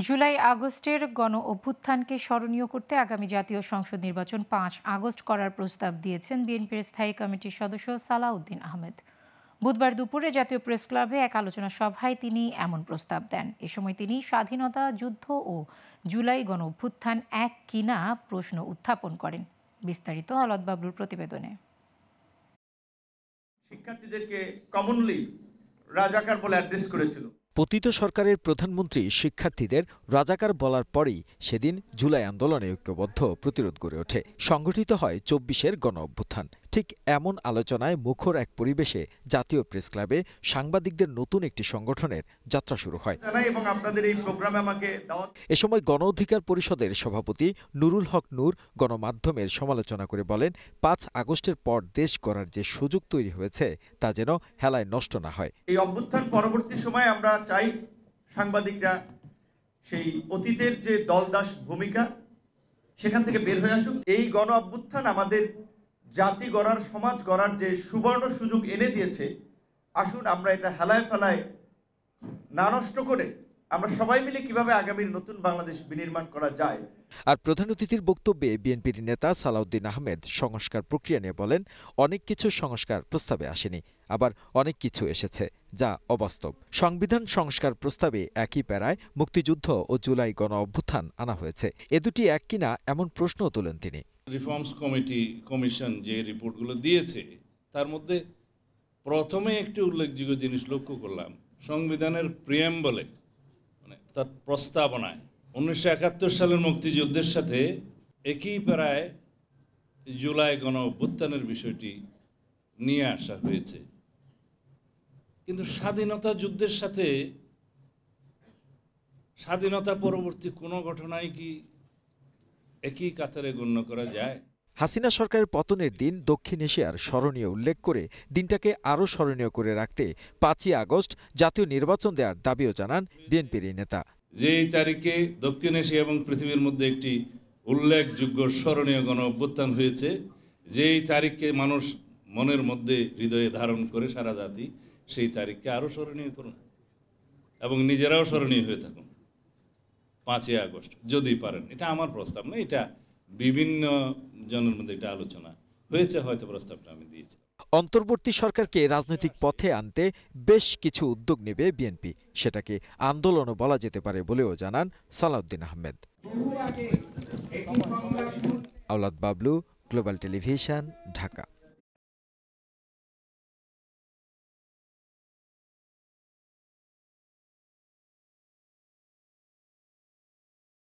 জুলাই আগস্টের গণ অভ্যুত্থানকে স্মরণীয় করতে আগামী জাতীয় সংসদ নির্বাচন ৫ আগস্ট করার প্রস্তাব দিয়েছেন বিএনপির স্থায়ী কমিটির সদস্য সালাউদ্দিন আহমেদ। বুধবার দুপুরে জাতীয় প্রেস ক্লাবে এক আলোচনা সভায় তিনি এমন প্রস্তাব দেন। এ সময় তিনি স্বাধীনতা যুদ্ধ ও জুলাই গণ অভ্যুত্থান এক কিনা প্রশ্ন উত্থাপন করেন। বিস্তারিত আলাদ বাবলুর প্রতিবেদনে। শিক্ষার্থীদেরকে কমনলি রাজাকার বলে অ্যাড্রেস করেছিল। পতিত সরকারের প্রধানমন্ত্রী শিক্ষার্থীদের রাজাকার বলার পরেই সেদিন জুলাই আন্দোলনে ঐক্যবদ্ধ প্রতিরোধ গড়ে ওঠে। সংগঠিত হয় ২৪-এর গণ অভ্যুত্থান। ঠিক এমন আলোচনায় মুখর এক পরিবেশে জাতীয় প্রেস ক্লাবে সাংবাদিকদের নতুন একটি সংগঠনের যাত্রা শুরু হয়। এ সময় গণ অধিকার পরিষদের সভাপতি নুরুল হক নূর গণমাধ্যমের সমালোচনা করে বলেন, ৫ আগস্টের পর দেশ গড়ার যে সুযোগ তৈরি হয়েছে তা যেন হেলায় নষ্ট না হয়। এই অভ্যুত্থান পরবর্তী সময়ে আমরা চাই সাংবাদিকরা সেই অতীতের যে দলদাস ভূমিকা সেখান থেকে বের হয়ে আসুক। এই গণ অভ্যুত্থান আমাদের জাতি গড়ার, সমাজ গড়ার যে সুবর্ণ সুযোগ এনে দিয়েছে, আসুন আমরা এটা হেলায় ফেলায় না নষ্ট করে আমরা সবাই মিলে কিভাবে আগামীর নতুন বাংলাদেশ বিনির্মাণ করা যায়। আর প্রধান অতিথির বক্তব্যে বিএনপির নেতা সালাউদ্দিন আহমেদ সংস্কার প্রক্রিয়া নিয়ে বলেন, অনেক কিছু সংস্কার প্রস্তাবে আসেনি, আবার অনেক কিছু এসেছে যা অবাস্তব। সংবিধান সংস্কার প্রস্তাবে একই প্যারায় মুক্তিযুদ্ধ ও জুলাই গণ অভ্যুত্থান আনা হয়েছে। এ দুটি এক কিনা এমন প্রশ্নও তোলেন তিনি। রিফর্মস কমিশন যে রিপোর্টগুলো দিয়েছে তার মধ্যে প্রথমে একটি উল্লেখযোগ্য জিনিস লক্ষ্য করলাম, সংবিধানের প্রিয়াম্বলে মানে তার প্রস্তাবনায় ১৯৭১ সালের মুক্তিযুদ্ধের সাথে একই প্যারায় জুলাই গণ অভ্যুত্থানের বিষয়টি নিয়ে আসা হয়েছে। কিন্তু স্বাধীনতা যুদ্ধের সাথে স্বাধীনতা পরবর্তী কোনো ঘটনায় কি একই কাতারে গণ্য করা যায়? হাসিনা সরকারের পতনের দিন দক্ষিণ এশিয়ার স্মরণীয় উল্লেখ করে দিনটাকে আরও স্মরণীয় করে রাখতে ৫ই আগস্ট জাতীয় নির্বাচন দেওয়ার দাবিও জানান বিএনপির এই নেতা। যেই তারিখে দক্ষিণ এশিয়া এবং পৃথিবীর মধ্যে একটি উল্লেখযোগ্য স্মরণীয় গণ অভ্যুত্থান হয়েছে, যেই তারিখকে মানুষ মনের মধ্যে হৃদয়ে ধারণ করে সারা জাতি, সেই তারিখকে আরও স্মরণীয় করুন এবং নিজেরাও স্মরণীয় হয়ে থাকুন ৫ই আগস্ট যদি পারেন। এটা আমার প্রস্তাব না, এটা বিভিন্ন জনের মধ্যে একটা আলোচনা হয়েছে, হয়তো প্রস্তাবটা আমি দিয়েছি। অন্তর্বর্তী সরকারকে রাজনৈতিক পথে আনতে বেশ কিছু উদ্যোগ নেবে বিএনপি, সেটাকে আন্দোলনও বলা যেতে পারে বলেও জানান সালাউদ্দিন আহমেদ। আওলাদ বাবলু, গ্লোবাল টেলিভিশন, ঢাকা।